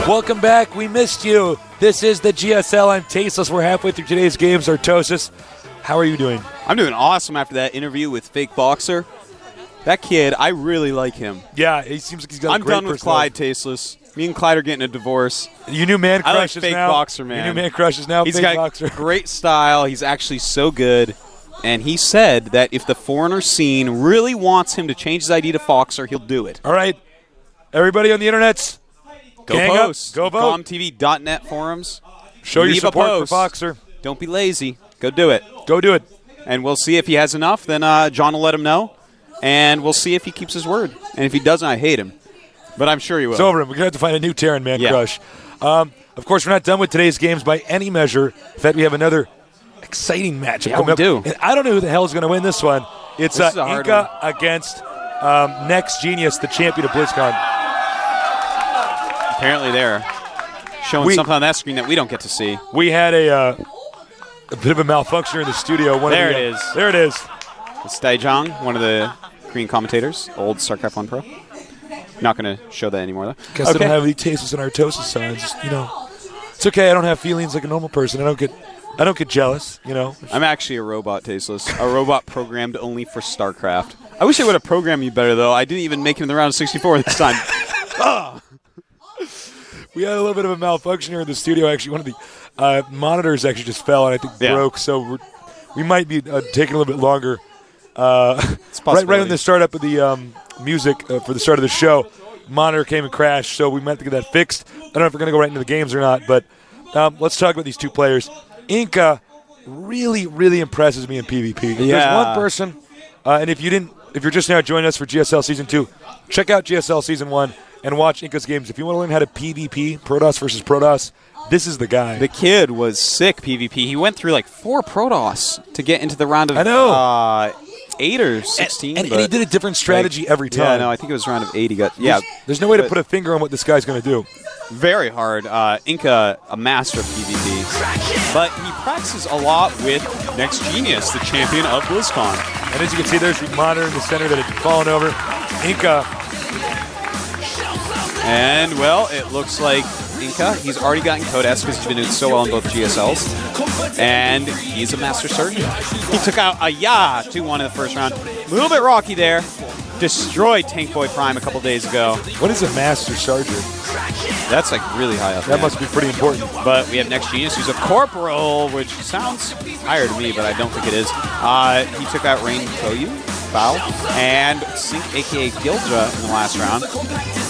Welcome back. We missed you. This is the GSL. I'm Tasteless. We're halfway through today's games. Artosis, how are you doing? I'm doing awesome after that interview with Fake Boxer. That kid, I really like him. Yeah, he seems like he's got a great I'm done with Clyde, Tasteless. Me and Clyde are getting a divorce. You new man crushes Fake now. Boxer, man. Your new man crushes now. He's Fake got Boxer. great style. He's actually so good. And he said that if the foreigner scene really wants him to change his ID to Foxer, he'll do it. All right. Everybody on the internets, Go gang post. Up. Go vote. GOMTV.net forums. Show your Leave support for Foxer. Don't be lazy. Go do it. Go do it. And we'll see if he has enough. Then John will let him know. And we'll see if he keeps his word. And if he doesn't, I hate him. But I'm sure he will. It's over. We're going to have to find a new Terran Man crush. Of course, we're not done with today's games by any measure. In fact, we have another exciting matchup coming we up. do. And I don't know who the hell is going to win this one. It's InCa against Next Genius, the champion of BlizzCon. Apparently they're showing something on that screen that we don't get to see. We had a bit of a malfunction here in the studio. There it is. There it is. It's Daijong, one of the Korean commentators, old StarCraft I Pro. Not going to show that anymore, though. Guess I don't have any tasteless and Artosis signs. It's okay. I don't have feelings like a normal person. I don't get jealous. I'm actually a robot, Tasteless. A robot programmed only for StarCraft. I wish I would have programmed you better, though. I didn't even make it in the round of 64 this time. We had a little bit of a malfunction here in the studio. Actually, one of the monitors actually just fell and I think broke. So we might be taking a little bit longer. Right when the startup of the music for the start of the show, monitor came and crashed. So we might have to get that fixed. I don't know if we're going to go right into the games or not. But let's talk about these two players. InCa really, really impresses me in PvP. There's one person, and if you're just now joining us for GSL Season 2, check out GSL Season 1 and watch InCa's games. If you want to learn how to PvP, Protoss versus Protoss, this is the guy. The kid was sick PvP. He went through like 4 Protoss to get into the round of 8 or 16. And he did a different strategy every time. Yeah, no, I think it was round of 8 he got. There's no way to put a finger on what this guy's going to do. Very hard. InCa, a master of PvP. But he practices a lot with Next Genius, the champion of BlizzCon. And as you can see, there's the monitor in the center that had fallen over. InCa. And, well, it looks like InCa, he's already gotten Codex because he's been doing so well in both GSLs. And he's a master surgeon. He took out a 2-1 in the first round. A little bit rocky there. Destroyed Tank Boy Prime a couple days ago. What is a master sergeant? That's like really high up. That must be pretty important. But we have Next Genius, who's a corporal, which sounds higher to me, but I don't think it is. He took out Rain Koyu, Foul, and Sync, a.k.a. Gildra, in the last round.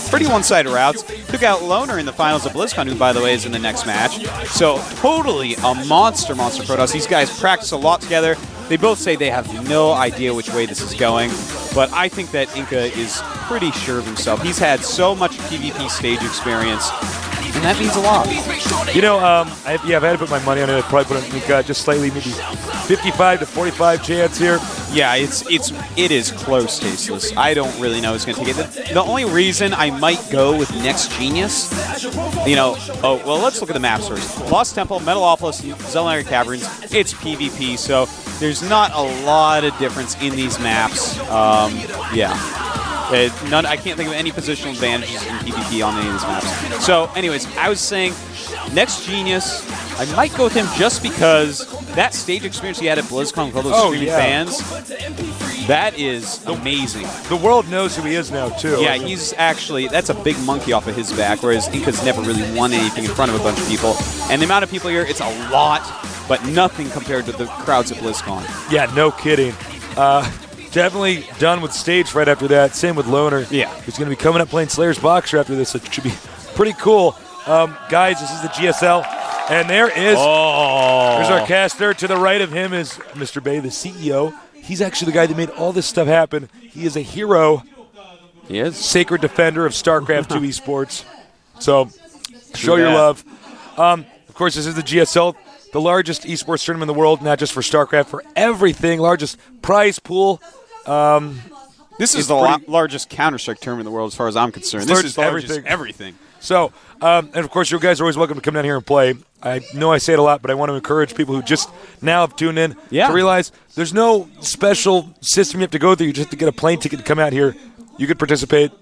Pretty one-sided routes. Took out Loner in the finals of BlizzCon, who, by the way, is in the next match. So totally a monster Protoss. These guys practice a lot together. They both say they have no idea which way this is going, but I think that InCa is pretty sure of himself. He's had so much PvP stage experience, and that means a lot. If I had to put my money on it, I'd probably put on InCa just slightly, maybe 55 to 45 chance here. Yeah, it is close, Tasteless. I don't really know who's going to take it. The only reason I might go with Next Genius, let's look at the maps first. Lost Temple, Metalopolis, Zelenary Caverns, it's PvP, so there's not a lot of difference in these maps. I can't think of any positional advantages in PvP on any of these maps. So, anyways, I was saying Next Genius, I might go with him just because that stage experience he had at BlizzCon with all those streaming fans, that is amazing. The world knows who he is now, too. Yeah, that's a big monkey off of his back, whereas InCa's never really won anything in front of a bunch of people. And the amount of people here, it's a lot, but nothing compared to the crowds at BlizzCon. Yeah, no kidding. Definitely done with stage right after that. Same with Loner. Yeah. He's going to be coming up playing Slayer's Boxer after this. It should be pretty cool. Guys, this is the GSL. And there is. There's our caster. To the right of him is Mr. Bay, the CEO. He's actually the guy that made all this stuff happen. He is a hero. He is. Sacred defender of StarCraft II Esports. So, show your love. Of course, this is the GSL, the largest esports tournament in the world, not just for StarCraft, for everything. Largest prize pool. This is the largest Counter-Strike tournament in the world as far as I'm concerned. This is the largest everything. So, and of course, you guys are always welcome to come down here and play. I know I say it a lot, but I want to encourage people who just now have tuned in to realize there's no special system you have to go through. You just have to get a plane ticket to come out here. You could participate,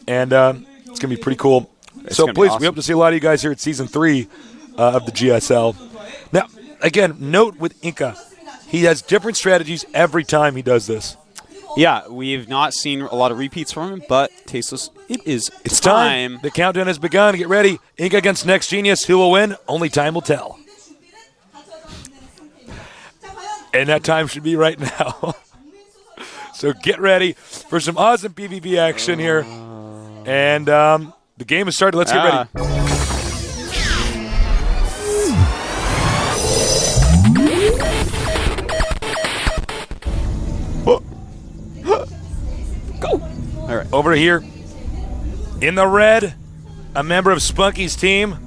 and it's going to be pretty cool. So please, awesome. We hope to see a lot of you guys here at Season 3 of the GSL. Now, again, note with InCa, he has different strategies every time he does this. Yeah, we've not seen a lot of repeats from him, but Tasteless, it's time. The countdown has begun. Get ready. InCa against Next Genius. Who will win? Only time will tell. And that time should be right now. So get ready for some awesome PvP action here. And the game has started. Let's get ready. Go. All right. Over here in the red, a member of Spunky's team.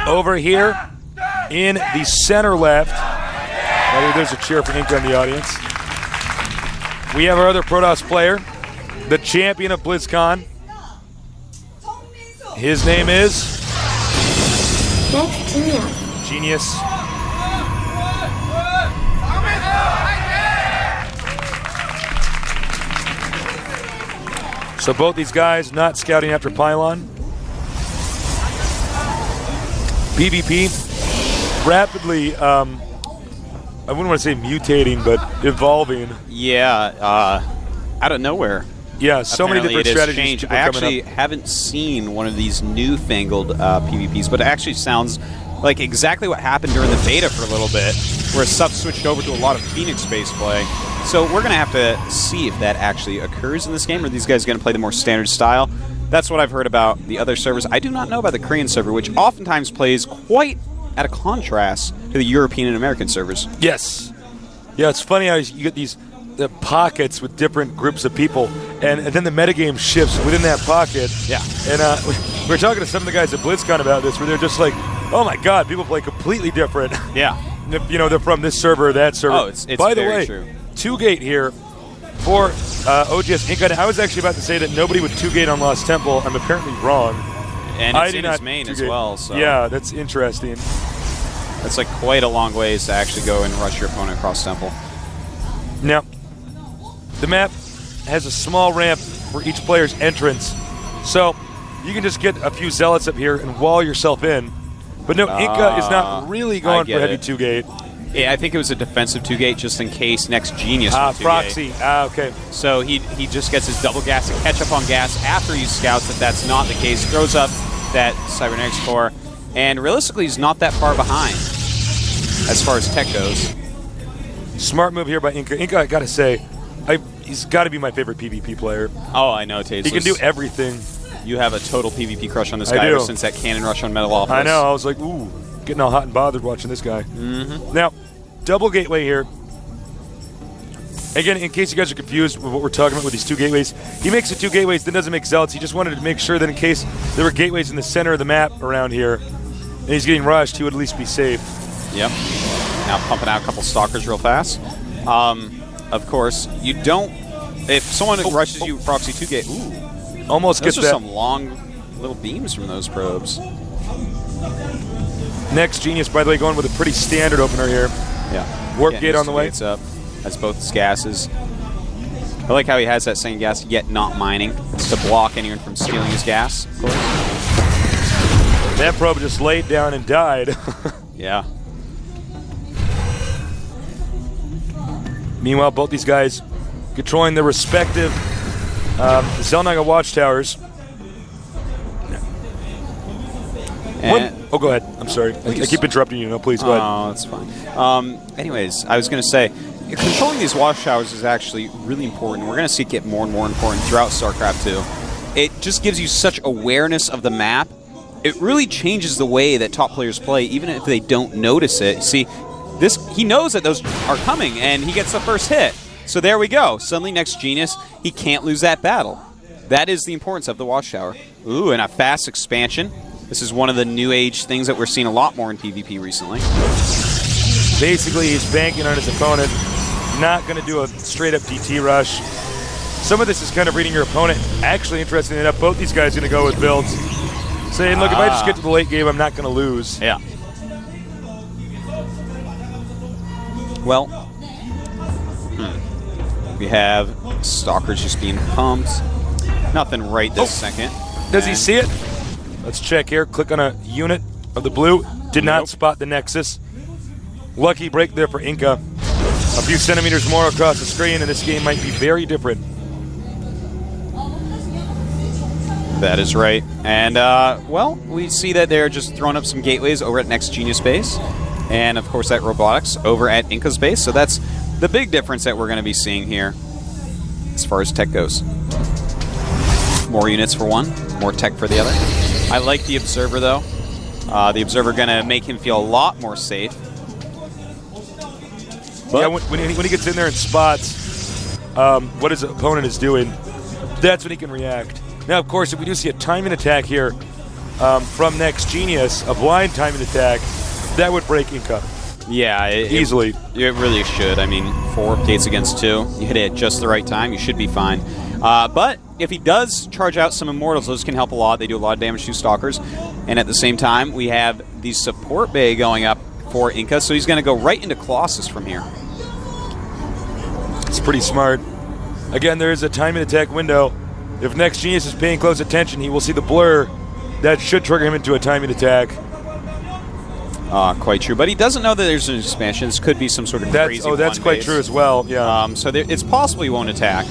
Over here in the center left, there's a cheer for InCa in the audience. We have our other Protoss player, the champion of BlizzCon. His name is Genius. So both these guys not scouting after Pylon. PvP rapidly, I wouldn't want to say mutating, but evolving. Yeah, out of nowhere. Yeah, so many different strategies. I actually haven't seen one of these newfangled PvPs, but it actually sounds like exactly what happened during the beta for a little bit, where stuff switched over to a lot of Phoenix-based play. So we're going to have to see if that actually occurs in this game, or these guys are going to play the more standard style. That's what I've heard about the other servers. I do not know about the Korean server, which oftentimes plays quite at a contrast to the European and American servers. Yes. Yeah, it's funny how you get these pockets with different groups of people, and then the metagame shifts within that pocket. Yeah. And we were talking to some of the guys at BlizzCon about this, where they're just like, oh my God, people play completely different. Yeah. You know, they're from this server or that server. Oh, it's By the very way, true. 2-gate here for OGS InCa. I was actually about to say that nobody would 2-gate on Lost Temple. I'm apparently wrong. And it's in his main as well. So yeah, that's interesting. That's like quite a long ways to actually go and rush your opponent across Temple. Now, the map has a small ramp for each player's entrance. So you can just get a few zealots up here and wall yourself in. But no, InCa is not really going for heavy 2-gate. Yeah, I think it was a defensive 2-gate just in case Next Genius went 2-gate. Proxy. Okay. So he just gets his double gas and catch up on gas after he scouts that that's not the case. Throws up that Cybernetics core. And realistically, he's not that far behind as far as tech goes. Smart move here by InCa. InCa, I got to say, he's got to be my favorite PvP player. Oh, I know, Tasteless. He can do everything. You have a total PvP crush on this guy ever since that cannon rush on Metalopolis. I know. I was like, ooh, getting all hot and bothered watching this guy. Now, double gateway here. Again, in case you guys are confused with what we're talking about with these 2 gateways, he makes it 2 gateways, then doesn't make zealots. He just wanted to make sure that in case there were gateways in the center of the map around here, and he's getting rushed, he would at least be safe. Yep. Now pumping out a couple stalkers real fast. Of course, you don't... If someone rushes you proxy 2-gate... Ooh. Almost gets that. Those are some long little beams from those probes. Next Genius, by the way, going with a pretty standard opener here. Yeah. Warp gate on the way. Up. That's both his gases. I like how he has that same gas, yet not mining. It's to block anyone from stealing his gas, of course. That probe just laid down and died. Yeah. Meanwhile, both these guys controlling their respective Zelnaga watchtowers. Oh, go ahead. I'm sorry. I keep interrupting you. No, please, go ahead. Oh, that's fine. Anyways, I was going to say, controlling these watchtowers is actually really important. We're going to see it get more and more important throughout StarCraft 2. It just gives you such awareness of the map. It really changes the way that top players play, even if they don't notice it. See, he knows that those are coming, and he gets the first hit. So there we go. Suddenly, Next Genius, he can't lose that battle. That is the importance of the watchtower. Ooh, and a fast expansion. This is one of the new age things that we're seeing a lot more in PvP recently. Basically, he's banking on his opponent, not going to do a straight-up DT rush. Some of this is kind of reading your opponent. Actually, interestingly enough, both these guys are going to go with builds. Saying, look, if I just get to the late game, I'm not going to lose. Yeah. Well, We have Stalkers just being pumped. Nothing right this second. Does he see it? Let's check here. Click on a unit of the blue. Did not spot the Nexus. Lucky break there for InCa. A few centimeters more across the screen, and this game might be very different. That is right. And, well, we see that they're just throwing up some gateways over at Next Genius base. And, of course, that robotics over at InCa's base. So that's the big difference that we're going to be seeing here as far as tech goes. More units for one, more tech for the other. I like the Observer, though. The Observer going to make him feel a lot more safe. But yeah, when he gets in there and spots what his opponent is doing, that's when he can react. Now, of course, if we do see a timing attack here from Next Genius, a blind timing attack, that would break InCa. Yeah, easily. It really should. I mean, 4 gates against 2. You hit it at just the right time, you should be fine. But if he does charge out some Immortals, those can help a lot. They do a lot of damage to Stalkers. And at the same time, we have the support bay going up for InCa, so he's going to go right into Colossus from here. It's pretty smart. Again, there is a timing attack window. If Next Genius is paying close attention, he will see the blur. That should trigger him into a timing attack. Quite true. But he doesn't know that there's an expansion. This could be some sort of crazy that's quite true as well, yeah. So it's possible he won't attack.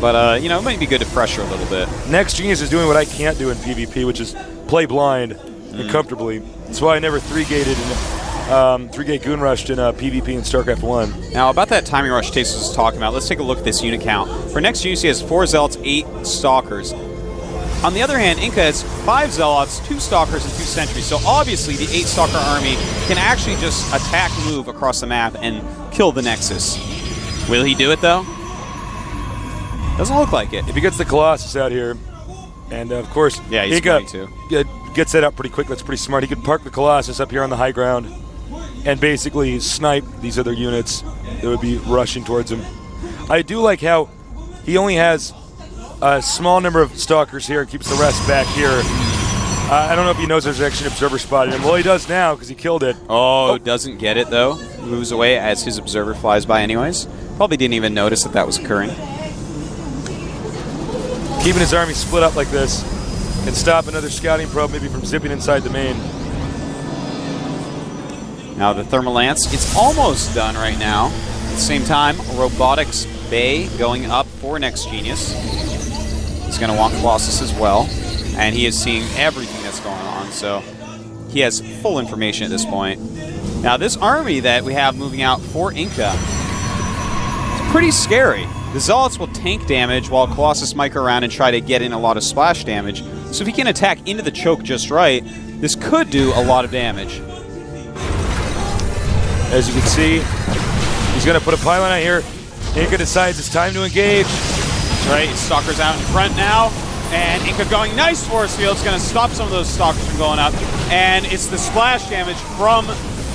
But, you know, it might be good to pressure a little bit. Next Genius is doing what I can't do in PvP, which is play blind and comfortably. That's why I never 3-gated and 3-gate goon rushed in PvP in StarCraft I. Now, about that timing rush Taste was talking about, let's take a look at this unit count. For Next Genius, he has 4 Zealots, 8 Stalkers. On the other hand, InCa has 5 Zealots, 2 Stalkers, and 2 Sentries. So obviously, the 8 Stalker army can actually just attack, move across the map, and kill the Nexus. Will he do it, though? Doesn't look like it. If he gets the Colossus out here, and of course, yeah, he's going to. Gets that up pretty quick. That's pretty smart. He could park the Colossus up here on the high ground and basically snipe these other units that would be rushing towards him. I do like how he only has a small number of Stalkers here, keeps the rest back here. I don't know if he knows there's actually an Observer spotting him. Well, he does now because he killed it. Oh, doesn't get it, though. Moves away as his Observer flies by anyways. Probably didn't even notice that that was occurring. Keeping his army split up like this can stop another scouting probe maybe from zipping inside the main. Now the Thermal Lance, it's almost done right now. At the same time, Robotics Bay going up for Next Genius. He's going to want Colossus as well. And he is seeing everything that's going on, so he has full information at this point. Now this army that we have moving out for InCa is pretty scary. The Zealots will tank damage while Colossus might go around and try to get in a lot of splash damage. So if he can attack into the choke just right, this could do a lot of damage. As you can see, he's going to put a pylon out here. InCa decides it's time to engage. Right, Stalker's out in front now. And InCa going nice force field. It's going to stop some of those Stalkers from going up. And it's the splash damage from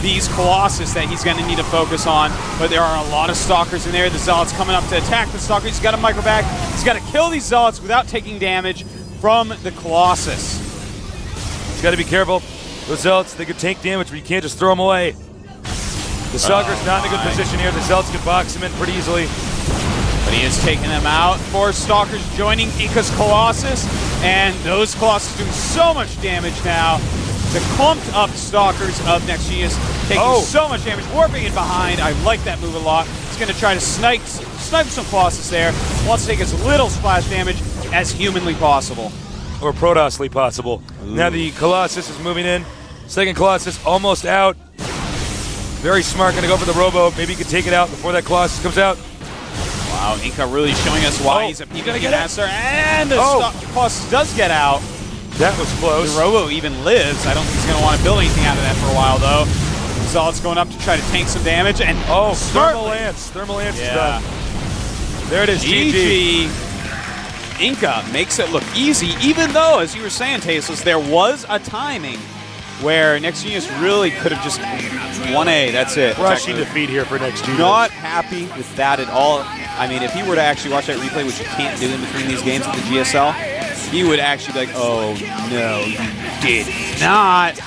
these Colossus that he's going to need to focus on. But there are a lot of Stalkers in there. The Zealots coming up to attack the Stalkers. He's got to micro back. He's got to kill these Zealots without taking damage from the Colossus. He's got to be careful. Those Zealots, they could tank damage, but you can't just throw them away. The Stalker's not in a good position here. The Zealots can box him in pretty easily. But he is taking them out. 4 Stalkers joining InCa's Colossus. And those Colossus doing so much damage now. The clumped up Stalkers of Next Genius taking so much damage, warping in behind. I like that move a lot. He's going to try to snipe some Colossus there. Wants to take as little splash damage as humanly possible. Or Protosly possible. Ooh. Now the Colossus is moving in. Second Colossus almost out. Very smart, going to go for the Robo. Maybe he can take it out before that Colossus comes out. Wow, InCa really showing us why he's a PvP master. And the Colossus does get out. That was close. The Robo even lives. I don't think he's going to want to build anything out of that for a while, though. Zealot's going up to try to tank some damage. And Thermal Lance. Thermal Lance is done. There it is, GG. InCa makes it look easy, even though, as you were saying, Tasteless, there was a timing where Next Genius really could have just 1A, that's it. Crushing defeat here for Next Genius. Not happy with that at all. I mean, if he were to actually watch that replay, which you can't do in between these games at the GSL, he would actually be like, oh, no, you did not.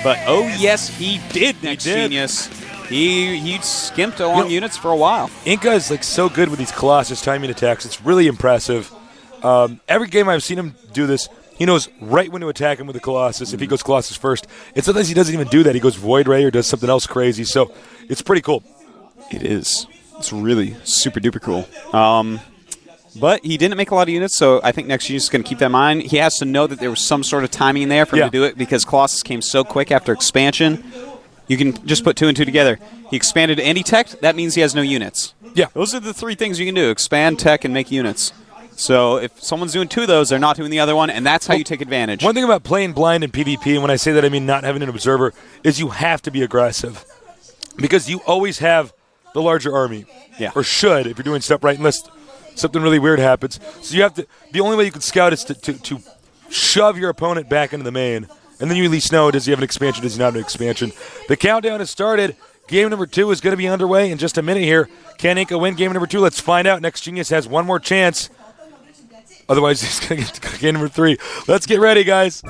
But, oh, yes, he did, Next Genius. He skimped on units for a while. InCa is like so good with these Colossus timing attacks. It's really impressive. Every game I've seen him do this, he knows right when to attack him with the Colossus if he goes Colossus first. And sometimes he doesn't even do that. He goes Void Ray or does something else crazy. So it's pretty cool. It is. It's really super duper cool. But he didn't make a lot of units, so I think next year he's going to keep that in mind. He has to know that there was some sort of timing in there for him to do it because Colossus came so quick after expansion. You can just put 2 and 2 together. He expanded and he teched. That means he has no units. Yeah. Those are the 3 things you can do: expand, tech, and make units. So if someone's doing 2 of those, they're not doing the other one, and that's how you take advantage. One thing about playing blind in PvP, and when I say that I mean not having an observer, is you have to be aggressive because you always have the larger army. Yeah. Or should, if you're doing stuff right, unless something really weird happens. So you have to. The only way you can scout is to shove your opponent back into the main, and then you at least know, does he have an expansion, does he not have an expansion. The countdown has started. Game number 2 is going to be underway in just a minute here. Can InCa win game number 2? Let's find out. Next Genius has one more chance. Otherwise, he's going to get to game number 3. Let's get ready, guys.